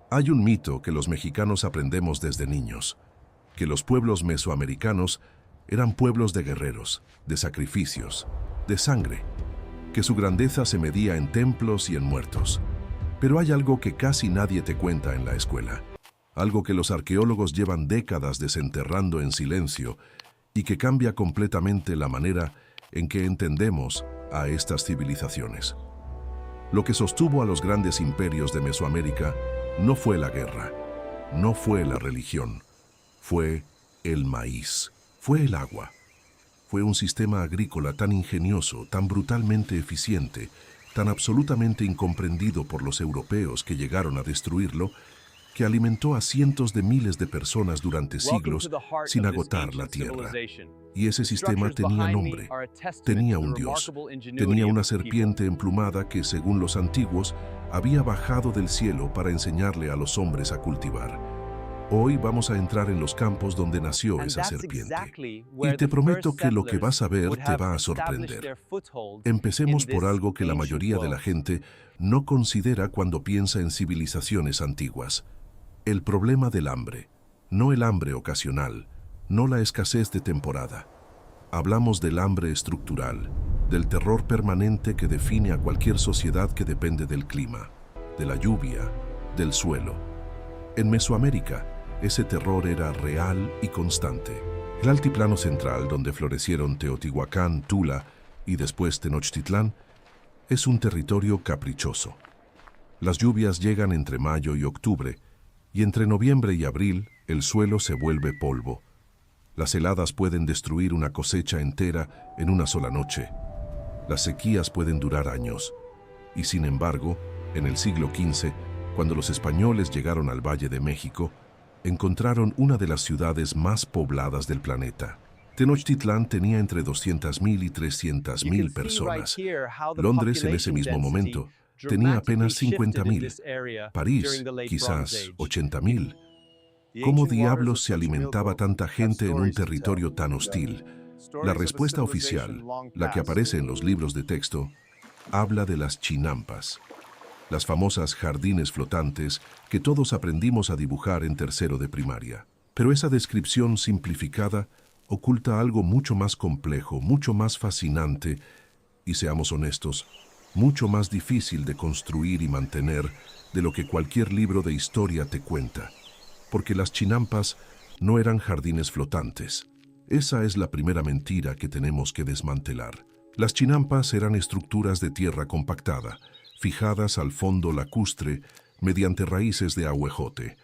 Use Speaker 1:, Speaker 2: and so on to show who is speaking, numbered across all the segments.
Speaker 1: Hay un mito que los mexicanos aprendemos desde niños, que los pueblos mesoamericanos eran pueblos de guerreros, de sacrificios, de sangre, que su grandeza se medía en templos y en muertos. Pero hay algo que casi nadie te cuenta en la escuela, algo que los arqueólogos llevan décadas desenterrando en silencio y que cambia completamente la manera en que entendemos a estas civilizaciones. Lo que sostuvo a los grandes imperios de Mesoamérica no fue la guerra, no fue la religión, fue el maíz, fue el agua. Fue un sistema agrícola tan ingenioso, tan brutalmente eficiente, tan absolutamente incomprendido por los europeos que llegaron a destruirlo, que alimentó a cientos de miles de personas durante siglos sin agotar la tierra. Y ese sistema tenía nombre, tenía un dios, tenía una serpiente emplumada que, según los antiguos, había bajado del cielo para enseñarle a los hombres a cultivar. Hoy vamos a entrar en los campos donde nació esa serpiente. Y te prometo que lo que vas a ver te va a sorprender. Empecemos por algo que la mayoría de la gente no considera cuando piensa en civilizaciones antiguas. El problema del hambre. No el hambre ocasional, no la escasez de temporada. Hablamos del hambre estructural, del terror permanente que define a cualquier sociedad que depende del clima, de la lluvia, del suelo. En Mesoamérica, ese terror era real y constante. El altiplano central, donde florecieron Teotihuacán, Tula y después Tenochtitlán, es un territorio caprichoso. Las lluvias llegan entre mayo y octubre, y entre noviembre y abril el suelo se vuelve polvo. Las heladas pueden destruir una cosecha entera en una sola noche. Las sequías pueden durar años. Y sin embargo, en el siglo XV, cuando los españoles llegaron al Valle de México, encontraron una de las ciudades más pobladas del planeta. Tenochtitlán tenía entre 200,000 y 300,000 personas. Londres, en ese mismo momento, tenía apenas 50,000. París, quizás 80,000. ¿Cómo diablos se alimentaba tanta gente en un territorio tan hostil? La respuesta oficial, la que aparece en los libros de texto, habla de las chinampas, las famosas jardines flotantes que todos aprendimos a dibujar en tercero de primaria. Pero esa descripción simplificada oculta algo mucho más complejo, mucho más fascinante y, seamos honestos, mucho más difícil de construir y mantener de lo que cualquier libro de historia te cuenta. Porque las chinampas no eran jardines flotantes. Esa es la primera mentira que tenemos que desmantelar. Las chinampas eran estructuras de tierra compactada, fijadas al fondo lacustre mediante raíces de ahuejote,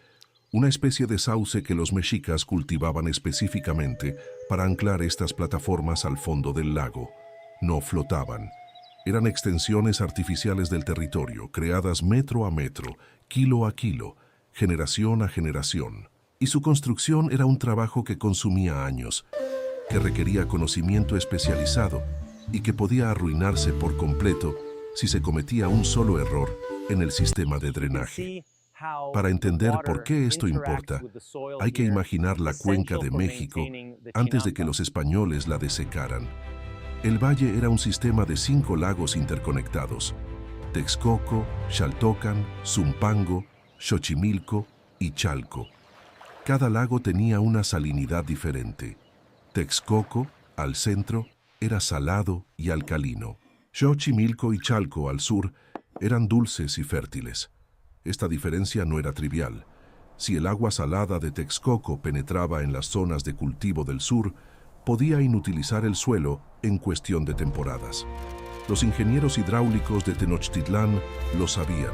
Speaker 1: una especie de sauce que los mexicas cultivaban específicamente para anclar estas plataformas al fondo del lago. No flotaban. Eran extensiones artificiales del territorio, creadas metro a metro, kilo a kilo, generación a generación. Y su construcción era un trabajo que consumía años, que requería conocimiento especializado y que podía arruinarse por completo si se cometía un solo error en el sistema de drenaje. Para entender por qué esto importa, hay que imaginar la cuenca de México antes de que los españoles la desecaran. El valle era un sistema de 5 lagos interconectados: Texcoco, Xaltocan, Zumpango, Xochimilco y Chalco. Cada lago tenía una salinidad diferente. Texcoco, al centro, era salado y alcalino. Xochimilco y Chalco, al sur, eran dulces y fértiles. Esta diferencia no era trivial. Si el agua salada de Texcoco penetraba en las zonas de cultivo del sur, podía inutilizar el suelo en cuestión de temporadas. Los ingenieros hidráulicos de Tenochtitlán lo sabían.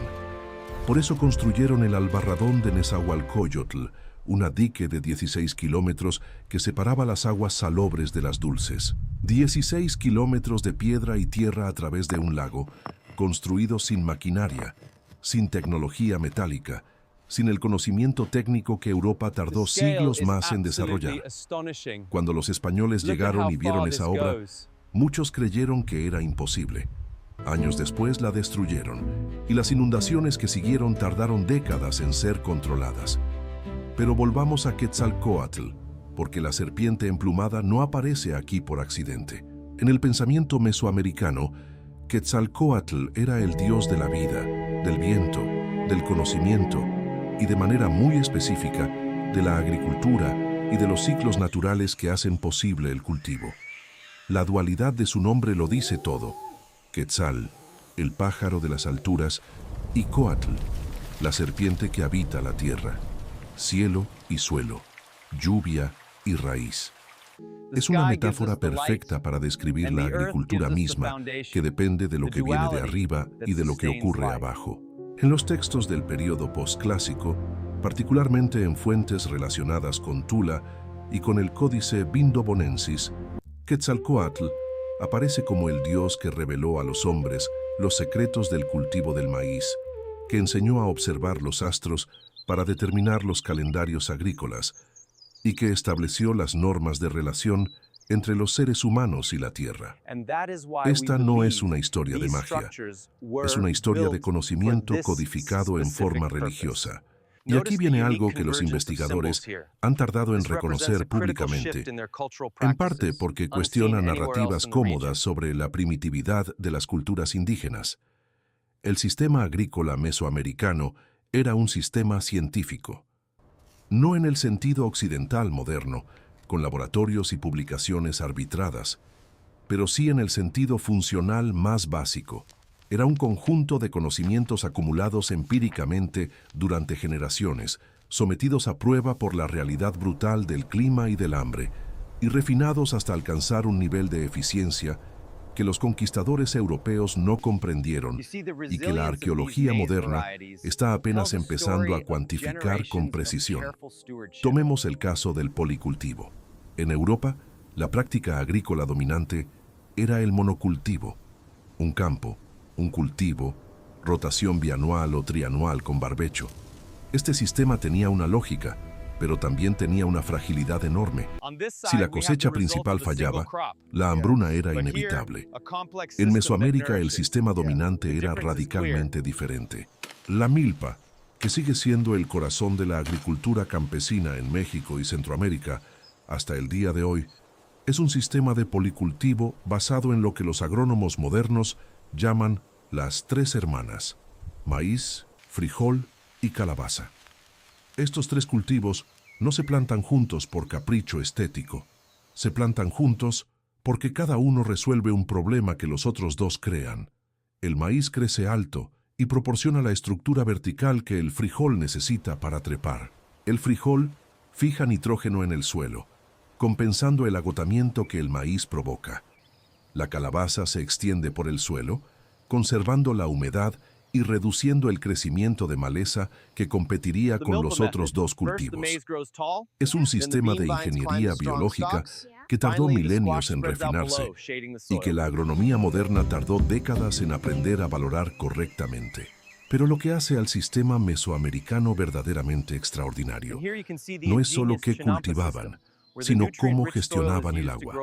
Speaker 1: Por eso construyeron el Albarradón de Nezahualcóyotl, una dique de 16 kilómetros que separaba las aguas salobres de las dulces. 16 kilómetros de piedra y tierra a través de un lago, construido sin maquinaria, sin tecnología metálica, sin el conocimiento técnico que Europa tardó siglos más en desarrollar. Cuando los españoles llegaron y vieron esa obra, muchos creyeron que era imposible. Años después la destruyeron, y las inundaciones que siguieron tardaron décadas en ser controladas. Pero volvamos a Quetzalcóatl, porque la serpiente emplumada no aparece aquí por accidente. En el pensamiento mesoamericano, Quetzalcóatl era el dios de la vida, del viento, del conocimiento y de manera muy específica de la agricultura y de los ciclos naturales que hacen posible el cultivo. La dualidad de su nombre lo dice todo: Quetzal, el pájaro de las alturas, y Coatl, la serpiente que habita la tierra, cielo y suelo, lluvia y raíz. Es una metáfora perfecta para describir la agricultura misma, que depende de lo que viene de arriba y de lo que ocurre abajo. En los textos del período posclásico, particularmente en fuentes relacionadas con Tula y con el Códice Vindobonensis, Quetzalcóatl aparece como el dios que reveló a los hombres los secretos del cultivo del maíz, que enseñó a observar los astros para determinar los calendarios agrícolas y que estableció las normas de relación entre los seres humanos y la tierra. Esta no es una historia de magia, es una historia de conocimiento codificado en forma religiosa. Y aquí viene algo que los investigadores han tardado en reconocer públicamente, en parte porque cuestionan narrativas cómodas sobre la primitividad de las culturas indígenas. El sistema agrícola mesoamericano era un sistema científico. No en el sentido occidental moderno, con laboratorios y publicaciones arbitradas, pero sí en el sentido funcional más básico. Era un conjunto de conocimientos acumulados empíricamente durante generaciones, sometidos a prueba por la realidad brutal del clima y del hambre, y refinados hasta alcanzar un nivel de eficiencia que los conquistadores europeos no comprendieron y que la arqueología moderna está apenas empezando a cuantificar con precisión. Tomemos el caso del policultivo. En Europa, la práctica agrícola dominante era el monocultivo, un campo, un cultivo, rotación bianual o trianual con barbecho. Este sistema tenía una lógica, pero también tenía una fragilidad enorme. Si la cosecha principal fallaba, la hambruna era inevitable. En Mesoamérica el sistema dominante era radicalmente diferente. La milpa, que sigue siendo el corazón de la agricultura campesina en México y Centroamérica hasta el día de hoy, es un sistema de policultivo basado en lo que los agrónomos modernos llaman las tres hermanas: maíz, frijol y calabaza. Estos tres cultivos no se plantan juntos por capricho estético. Se plantan juntos porque cada uno resuelve un problema que los otros dos crean. El maíz crece alto y proporciona la estructura vertical que el frijol necesita para trepar. El frijol fija nitrógeno en el suelo, compensando el agotamiento que el maíz provoca. La calabaza se extiende por el suelo, conservando la humedad y reduciendo el crecimiento de maleza que competiría con los otros dos cultivos. Es un sistema de ingeniería biológica que tardó milenios en refinarse y que la agronomía moderna tardó décadas en aprender a valorar correctamente. Pero lo que hace al sistema mesoamericano verdaderamente extraordinario no es solo qué cultivaban, sino cómo gestionaban el agua,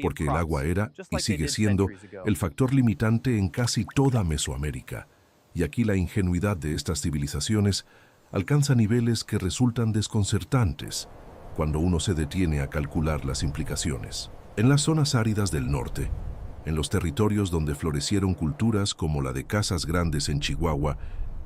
Speaker 1: porque el agua era, y sigue siendo, el factor limitante en casi toda Mesoamérica. Y aquí la ingenuidad de estas civilizaciones alcanza niveles que resultan desconcertantes cuando uno se detiene a calcular las implicaciones. En las zonas áridas del norte, en los territorios donde florecieron culturas como la de Casas Grandes en Chihuahua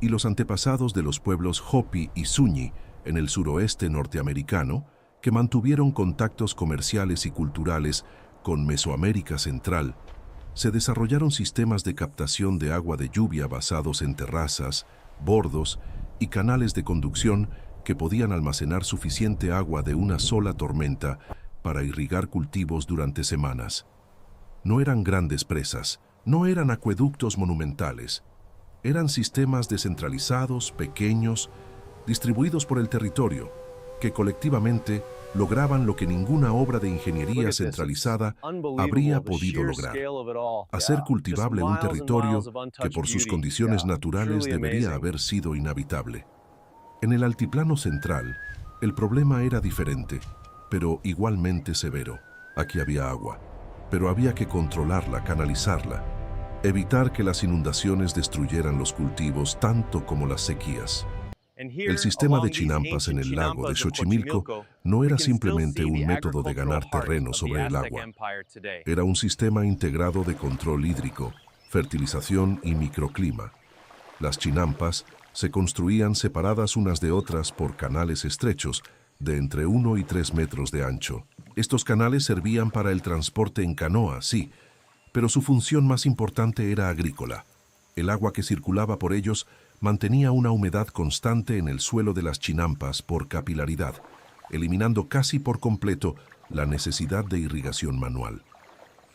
Speaker 1: y los antepasados de los pueblos Hopi y Zuni en el suroeste norteamericano, que mantuvieron contactos comerciales y culturales con Mesoamérica Central, se desarrollaron sistemas de captación de agua de lluvia basados en terrazas, bordos y canales de conducción que podían almacenar suficiente agua de una sola tormenta para irrigar cultivos durante semanas. No eran grandes presas, no eran acueductos monumentales, eran sistemas descentralizados, pequeños, distribuidos por el territorio, que colectivamente lograban lo que ninguna obra de ingeniería centralizada habría podido lograr: hacer cultivable un territorio que por sus condiciones naturales debería haber sido inhabitable. En el altiplano central, el problema era diferente, pero igualmente severo. Aquí había agua, pero había que controlarla, canalizarla, evitar que las inundaciones destruyeran los cultivos tanto como las sequías. El sistema de chinampas en el lago de Xochimilco no era simplemente un método de ganar terreno sobre el agua. Era un sistema integrado de control hídrico, fertilización y microclima. Las chinampas, Se construían separadas unas de otras por canales estrechos, de entre 1 y 3 metros de ancho. Estos canales servían para el transporte en canoa, sí, pero su función más importante era agrícola. El agua que circulaba por ellos mantenía una humedad constante en el suelo de las chinampas por capilaridad, eliminando casi por completo la necesidad de irrigación manual.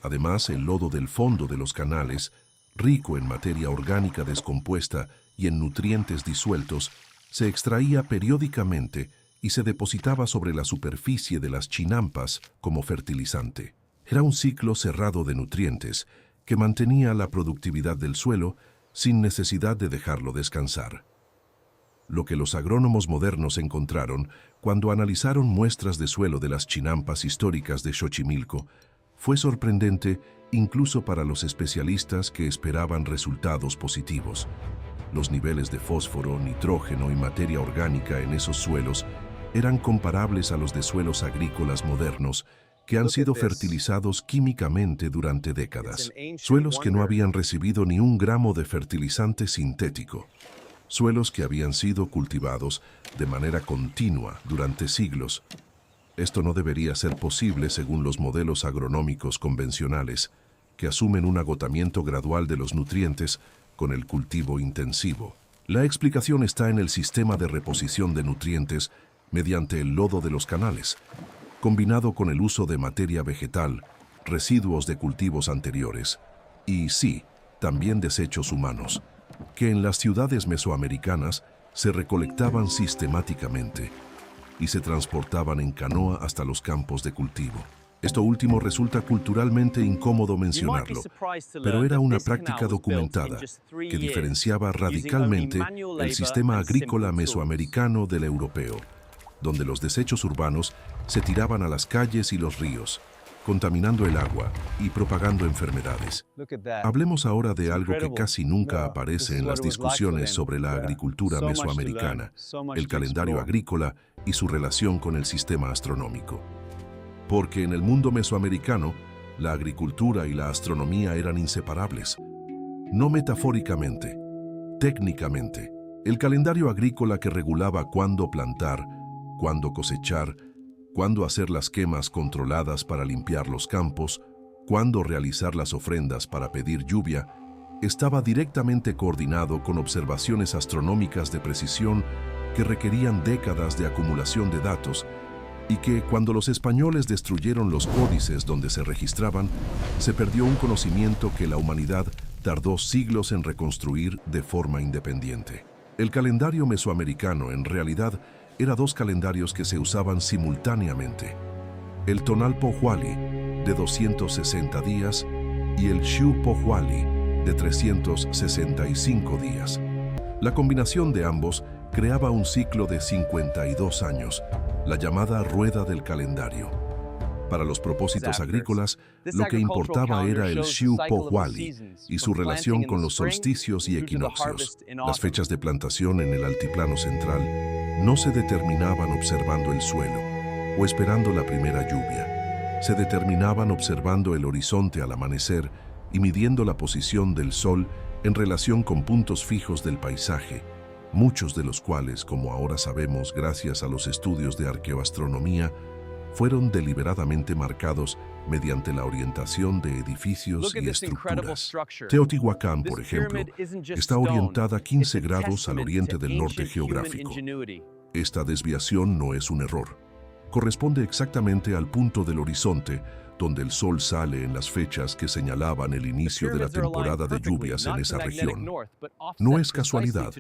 Speaker 1: Además, el lodo del fondo de los canales, rico en materia orgánica descompuesta y en nutrientes disueltos, se extraía periódicamente y se depositaba sobre la superficie de las chinampas como fertilizante. Era un ciclo cerrado de nutrientes que mantenía la productividad del suelo sin necesidad de dejarlo descansar. Lo que los agrónomos modernos encontraron cuando analizaron muestras de suelo de las chinampas históricas de Xochimilco fue sorprendente incluso para los especialistas que esperaban resultados positivos. Los niveles de fósforo, nitrógeno y materia orgánica en esos suelos eran comparables a los de suelos agrícolas modernos que han sido fertilizados químicamente durante décadas. Suelos que no habían recibido ni un gramo de fertilizante sintético. Suelos que habían sido cultivados de manera continua durante siglos. Esto no debería ser posible según los modelos agronómicos convencionales, que asumen un agotamiento gradual de los nutrientes con el cultivo intensivo. La explicación está en el sistema de reposición de nutrientes mediante el lodo de los canales, combinado con el uso de materia vegetal, residuos de cultivos anteriores y, sí, también desechos humanos, que en las ciudades mesoamericanas se recolectaban sistemáticamente y se transportaban en canoa hasta los campos de cultivo. Esto último resulta culturalmente incómodo mencionarlo, pero era una práctica documentada que diferenciaba radicalmente el sistema agrícola mesoamericano del europeo, donde los desechos urbanos se tiraban a las calles y los ríos, contaminando el agua y propagando enfermedades. Hablemos ahora de algo que casi nunca aparece en las discusiones sobre la agricultura mesoamericana, el calendario agrícola y su relación con el sistema astronómico. Porque en el mundo mesoamericano, la agricultura y la astronomía eran inseparables. No metafóricamente, técnicamente. El calendario agrícola que regulaba cuándo plantar, cuándo cosechar, cuándo hacer las quemas controladas para limpiar los campos, cuándo realizar las ofrendas para pedir lluvia, estaba directamente coordinado con observaciones astronómicas de precisión que requerían décadas de acumulación de datos y que, cuando los españoles destruyeron los códices donde se registraban, se perdió un conocimiento que la humanidad tardó siglos en reconstruir de forma independiente. El calendario mesoamericano, en realidad, era dos calendarios que se usaban simultáneamente: el Tonal Pohualli, de 260 días, y el Xiu Pohualli, de 365 días. La combinación de ambos creaba un ciclo de 52 años, la llamada rueda del calendario. Para los propósitos agrícolas, lo que importaba era el Xiu Pohualli y su relación con los solsticios y equinoccios. Las fechas de plantación en el altiplano central no se determinaban observando el suelo o esperando la primera lluvia. Se determinaban observando el horizonte al amanecer y midiendo la posición del sol en relación con puntos fijos del paisaje, muchos de los cuales, como ahora sabemos gracias a los estudios de arqueoastronomía, fueron deliberadamente marcados mediante la orientación de edificios y estructuras. Teotihuacán, por ejemplo, está orientada 15 grados al oriente del norte geográfico. Esta desviación no es un error. Corresponde exactamente al punto del horizonte donde el sol sale en las fechas que señalaban el inicio de la temporada de lluvias en esa región. No es casualidad,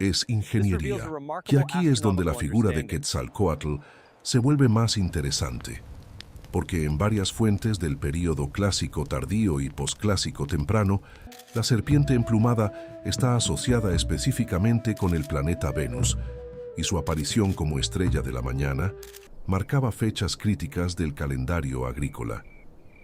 Speaker 1: es ingeniería, que aquí es donde la figura de Quetzalcóatl se vuelve más interesante, porque en varias fuentes del período clásico tardío y posclásico temprano, la serpiente emplumada está asociada específicamente con el planeta Venus, y su aparición como estrella de la mañana marcaba fechas críticas del calendario agrícola.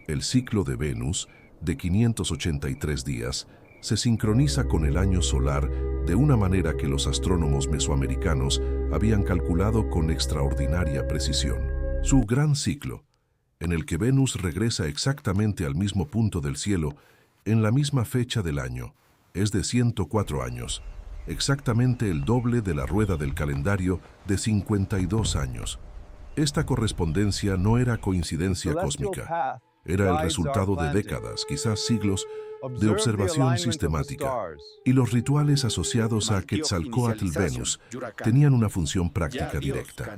Speaker 1: El ciclo de Venus, de 583 días, se sincroniza con el año solar de una manera que los astrónomos mesoamericanos habían calculado con extraordinaria precisión. Su gran ciclo, en el que Venus regresa exactamente al mismo punto del cielo en la misma fecha del año, es de 104 años, exactamente el doble de la rueda del calendario de 52 años. Esta correspondencia no era coincidencia cósmica, era el resultado de décadas, quizás siglos, de observación sistemática. Y los rituales asociados a Quetzalcóatl Venus tenían una función práctica directa.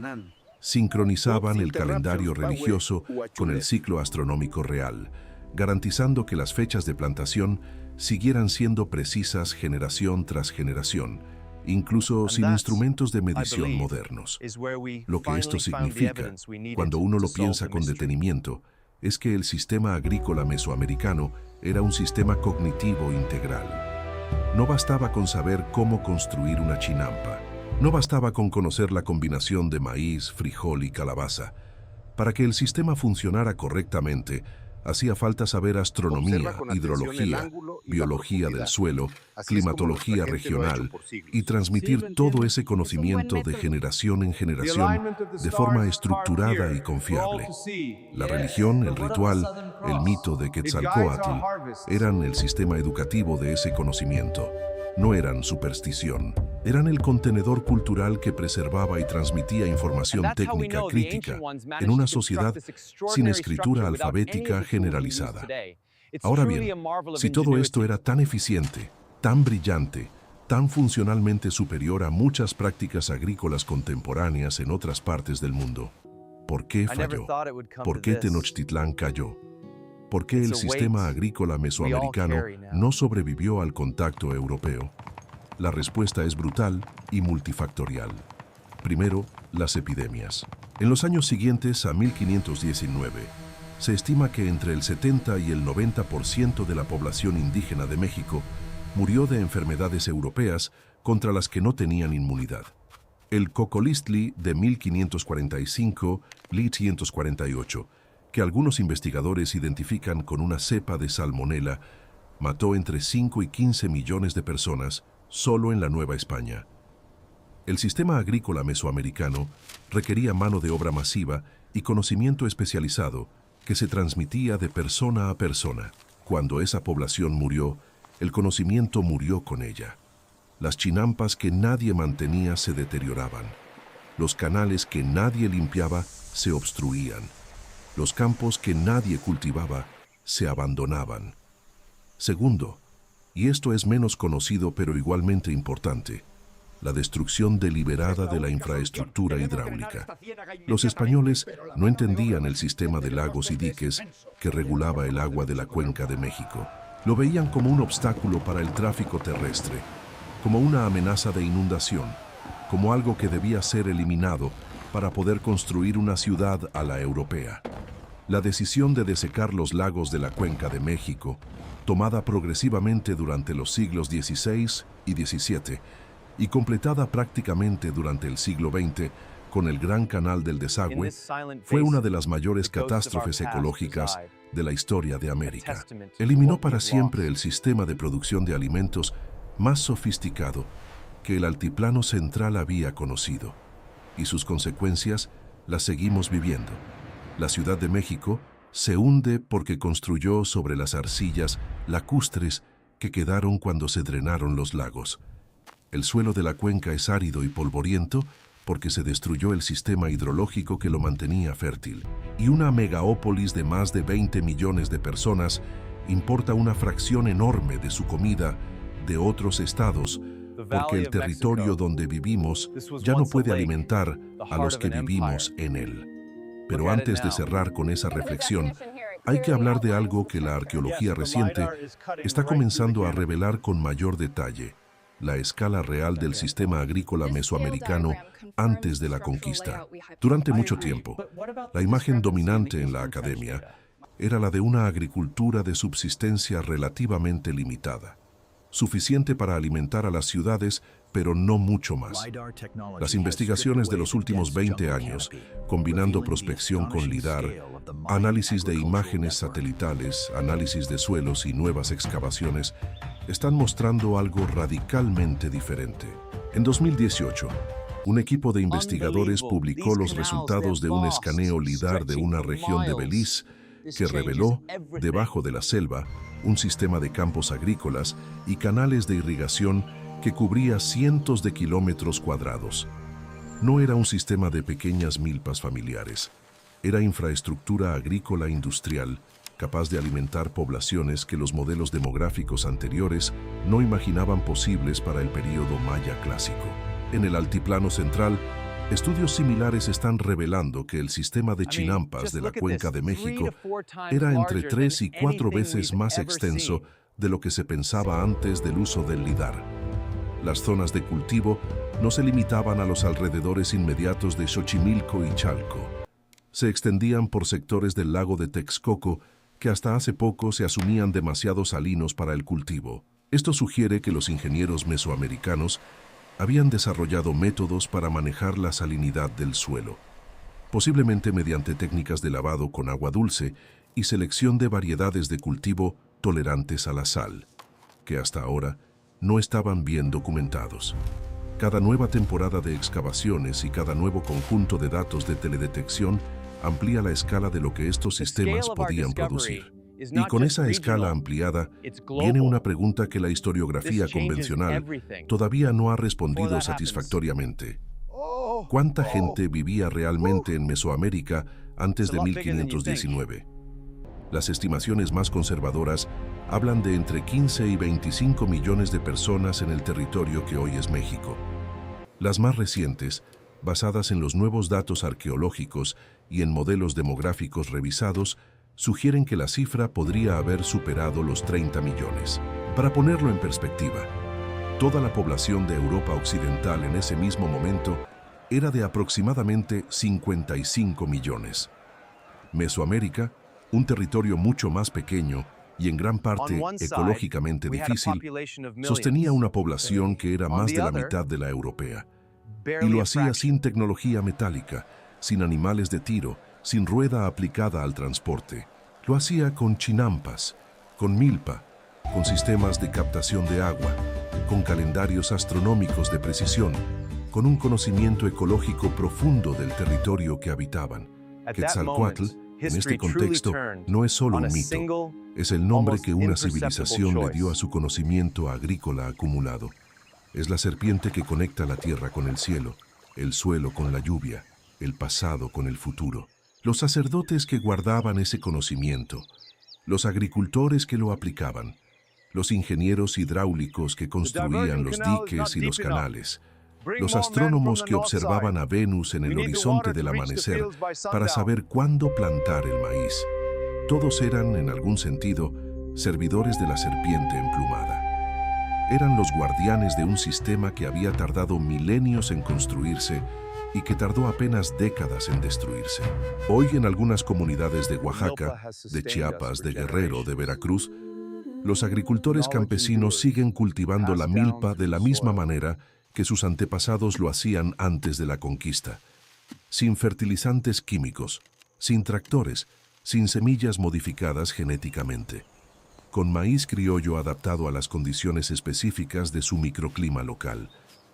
Speaker 1: Sincronizaban el calendario religioso con el ciclo astronómico real, garantizando que las fechas de plantación siguieran siendo precisas generación tras generación, incluso sin instrumentos de medición modernos. Lo que esto significa, cuando uno lo piensa con detenimiento, es que el sistema agrícola mesoamericano era un sistema cognitivo integral. No bastaba con saber cómo construir una chinampa. No bastaba con conocer la combinación de maíz, frijol y calabaza. Para que el sistema funcionara correctamente, hacía falta saber astronomía, hidrología, biología del suelo, climatología regional y transmitir todo ese conocimiento de generación en generación de forma estructurada y confiable. La religión, el ritual, el mito de Quetzalcóatl eran el sistema educativo de ese conocimiento. No eran superstición, eran el contenedor cultural que preservaba y transmitía información técnica crítica en una sociedad sin escritura alfabética generalizada. Ahora bien, si todo esto era tan eficiente, tan brillante, tan funcionalmente superior a muchas prácticas agrícolas contemporáneas en otras partes del mundo, ¿por qué falló? ¿Por qué Tenochtitlán cayó? ¿Por qué el sistema agrícola mesoamericano no sobrevivió al contacto europeo? La respuesta es brutal y multifactorial. Primero, las epidemias. En los años siguientes a 1519, se estima que entre el 70 y el 90% de la población indígena de México murió de enfermedades europeas contra las que no tenían inmunidad. El cocolistli de 1545-1548, que algunos investigadores identifican con una cepa de salmonela, mató entre 5 y 15 millones de personas solo en la Nueva España. El sistema agrícola mesoamericano requería mano de obra masiva y conocimiento especializado que se transmitía de persona a persona. Cuando esa población murió, el conocimiento murió con ella. Las chinampas que nadie mantenía se deterioraban. Los canales que nadie limpiaba se obstruían. Los campos que nadie cultivaba se abandonaban. Segundo, y esto es menos conocido pero igualmente importante, la destrucción deliberada de la infraestructura hidráulica. Los españoles no entendían el sistema de lagos y diques que regulaba el agua de la Cuenca de México. Lo veían como un obstáculo para el tráfico terrestre, como una amenaza de inundación, como algo que debía ser eliminado para poder construir una ciudad a la europea. La decisión de desecar los lagos de la Cuenca de México, tomada progresivamente durante los siglos XVI y XVII y completada prácticamente durante el siglo XX con el Gran Canal del Desagüe, fue una de las mayores catástrofes ecológicas de la historia de América. Eliminó para siempre el sistema de producción de alimentos más sofisticado que el altiplano central había conocido, y sus consecuencias las seguimos viviendo. La Ciudad de México se hunde porque construyó sobre las arcillas lacustres que quedaron cuando se drenaron los lagos. El suelo de la cuenca es árido y polvoriento porque se destruyó el sistema hidrológico que lo mantenía fértil. Y una megaópolis de más de 20 millones de personas importa una fracción enorme de su comida de otros estados, porque el territorio donde vivimos ya no puede alimentar a los que vivimos en él. Pero antes de cerrar con esa reflexión, hay que hablar de algo que la arqueología reciente está comenzando a revelar con mayor detalle: la escala real del sistema agrícola mesoamericano antes de la conquista. Durante mucho tiempo, la imagen dominante en la academia era la de una agricultura de subsistencia relativamente limitada, suficiente para alimentar a las ciudades, pero no mucho más. Las investigaciones de los últimos 20 años, combinando prospección con LIDAR, análisis de imágenes satelitales, análisis de suelos y nuevas excavaciones, están mostrando algo radicalmente diferente. En 2018, un equipo de investigadores publicó los resultados de un escaneo LIDAR de una región de Belice que reveló, debajo de la selva, un sistema de campos agrícolas y canales de irrigación que cubría cientos de kilómetros cuadrados. No era un sistema de pequeñas milpas familiares. Era infraestructura agrícola industrial, capaz de alimentar poblaciones que los modelos demográficos anteriores no imaginaban posibles para el período maya clásico. En el altiplano central, estudios similares están revelando que el sistema de chinampas de la Cuenca de México era entre 3 y 4 veces más extenso de lo que se pensaba antes del uso del lidar. Las zonas de cultivo no se limitaban a los alrededores inmediatos de Xochimilco y Chalco. Se extendían por sectores del lago de Texcoco que hasta hace poco se asumían demasiado salinos para el cultivo. Esto sugiere que los ingenieros mesoamericanos habían desarrollado métodos para manejar la salinidad del suelo, posiblemente mediante técnicas de lavado con agua dulce y selección de variedades de cultivo tolerantes a la sal, que hasta ahora no estaban bien documentados. Cada nueva temporada de excavaciones y cada nuevo conjunto de datos de teledetección amplía la escala de lo que estos sistemas podían producir. Y con esa escala ampliada, viene una pregunta que la historiografía convencional todavía no ha respondido satisfactoriamente. ¿Cuánta gente vivía realmente en Mesoamérica antes de 1519? Las estimaciones más conservadoras hablan de entre 15 y 25 millones de personas en el territorio que hoy es México. Las más recientes, basadas en los nuevos datos arqueológicos y en modelos demográficos revisados, sugieren que la cifra podría haber superado los 30 millones. Para ponerlo en perspectiva, toda la población de Europa Occidental en ese mismo momento era de aproximadamente 55 millones. Mesoamérica, un territorio mucho más pequeño y en gran parte ecológicamente difícil, sostenía una población que era más de la mitad de la europea. Y lo hacía sin tecnología metálica, sin animales de tiro, sin rueda aplicada al transporte. Lo hacía con chinampas, con milpa, con sistemas de captación de agua, con calendarios astronómicos de precisión, con un conocimiento ecológico profundo del territorio que habitaban. Quetzalcóatl, en este contexto, no es solo un mito, es el nombre que una civilización le dio a su conocimiento agrícola acumulado. Es la serpiente que conecta la tierra con el cielo, el suelo con la lluvia, el pasado con el futuro. Los sacerdotes que guardaban ese conocimiento, los agricultores que lo aplicaban, los ingenieros hidráulicos que construían los diques y los canales, los astrónomos que observaban a Venus en el horizonte del amanecer para saber cuándo plantar el maíz. Todos eran, en algún sentido, servidores de la serpiente emplumada. Eran los guardianes de un sistema que había tardado milenios en construirse y que tardó apenas décadas en destruirse. Hoy en algunas comunidades de Oaxaca, de Chiapas, de Guerrero, de Veracruz, los agricultores campesinos siguen cultivando la milpa de la misma manera que sus antepasados lo hacían antes de la conquista, sin fertilizantes químicos, sin tractores, sin semillas modificadas genéticamente, con maíz criollo adaptado a las condiciones específicas de su microclima local,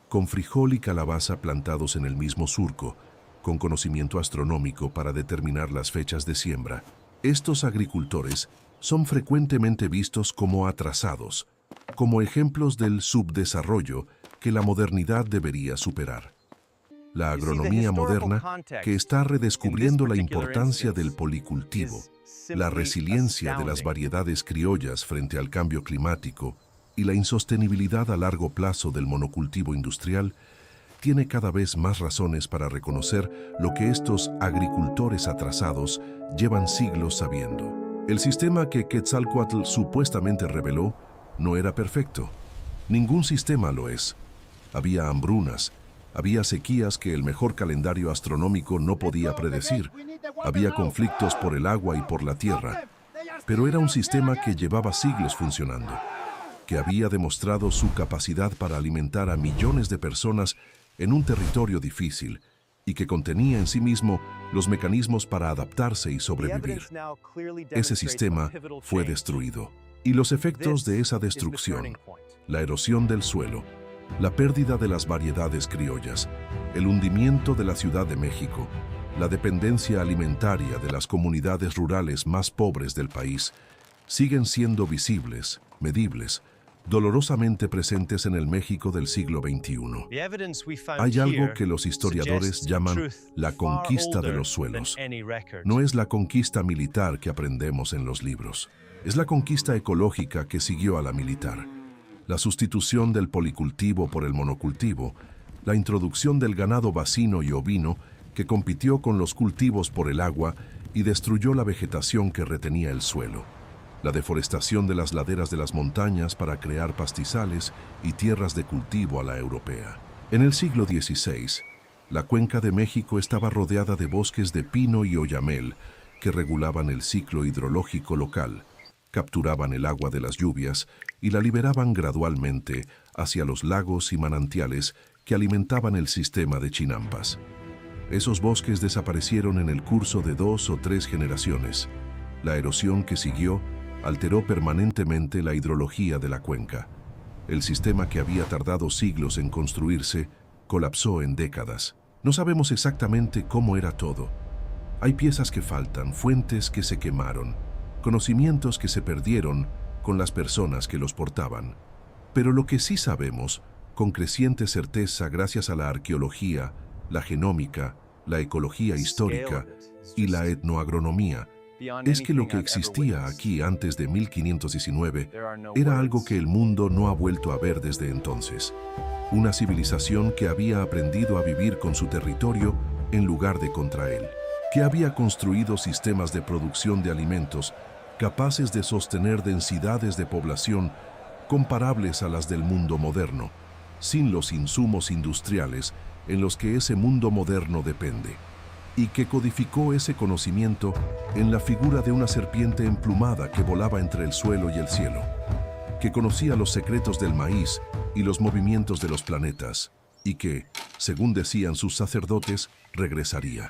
Speaker 1: con frijol y calabaza plantados en el mismo surco, con conocimiento astronómico para determinar las fechas de siembra. Estos agricultores son frecuentemente vistos como atrasados, como ejemplos del subdesarrollo que la modernidad debería superar. La agronomía moderna, que está redescubriendo la importancia del policultivo, la resiliencia de las variedades criollas frente al cambio climático y la insostenibilidad a largo plazo del monocultivo industrial, tiene cada vez más razones para reconocer lo que estos agricultores atrasados llevan siglos sabiendo. El sistema que Quetzalcóatl supuestamente reveló no era perfecto. Ningún sistema lo es. Había hambrunas, había sequías que el mejor calendario astronómico no podía predecir, había conflictos por el agua y por la tierra, pero era un sistema que llevaba siglos funcionando, que había demostrado su capacidad para alimentar a millones de personas en un territorio difícil y que contenía en sí mismo los mecanismos para adaptarse y sobrevivir. Ese sistema fue destruido, y los efectos de esa destrucción, la erosión del suelo, la pérdida de las variedades criollas, el hundimiento de la Ciudad de México, la dependencia alimentaria de las comunidades rurales más pobres del país, siguen siendo visibles, medibles, dolorosamente presentes en el México del siglo XXI. Hay algo que los historiadores llaman la conquista de los suelos. No es la conquista militar que aprendemos en los libros. Es la conquista ecológica que siguió a la militar. La sustitución del policultivo por el monocultivo, la introducción del ganado vacino y ovino que compitió con los cultivos por el agua y destruyó la vegetación que retenía el suelo. La deforestación de las laderas de las montañas para crear pastizales y tierras de cultivo a la europea. En el siglo XVI, la cuenca de México estaba rodeada de bosques de pino y oyamel que regulaban el ciclo hidrológico local, capturaban el agua de las lluvias y la liberaban gradualmente hacia los lagos y manantiales que alimentaban el sistema de Chinampas. Esos bosques desaparecieron en el curso de 2 o 3 generaciones. La erosión que siguió alteró permanentemente la hidrología de la cuenca. El sistema que había tardado siglos en construirse colapsó en décadas. No sabemos exactamente cómo era todo. Hay piezas que faltan, fuentes que se quemaron, conocimientos que se perdieron con las personas que los portaban. Pero lo que sí sabemos, con creciente certeza gracias a la arqueología, la genómica, la ecología histórica y la etnoagronomía, es que lo que existía aquí antes de 1519 era algo que el mundo no ha vuelto a ver desde entonces. Una civilización que había aprendido a vivir con su territorio en lugar de contra él, que había construido sistemas de producción de alimentos capaces de sostener densidades de población comparables a las del mundo moderno, sin los insumos industriales en los que ese mundo moderno depende, y que codificó ese conocimiento en la figura de una serpiente emplumada que volaba entre el suelo y el cielo, que conocía los secretos del maíz y los movimientos de los planetas, y que, según decían sus sacerdotes, regresaría.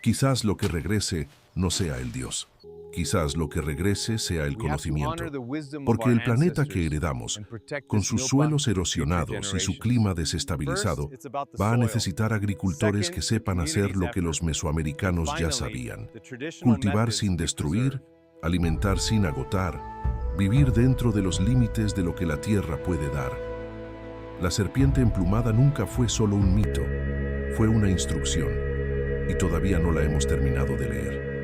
Speaker 1: Quizás lo que regrese no sea el Dios. Quizás lo que regrese sea el conocimiento, porque el planeta que heredamos, con sus suelos erosionados y su clima desestabilizado, va a necesitar agricultores que sepan hacer lo que los mesoamericanos ya sabían: cultivar sin destruir, alimentar sin agotar, vivir dentro de los límites de lo que la tierra puede dar. La serpiente emplumada nunca fue solo un mito, fue una instrucción, y todavía no la hemos terminado de leer.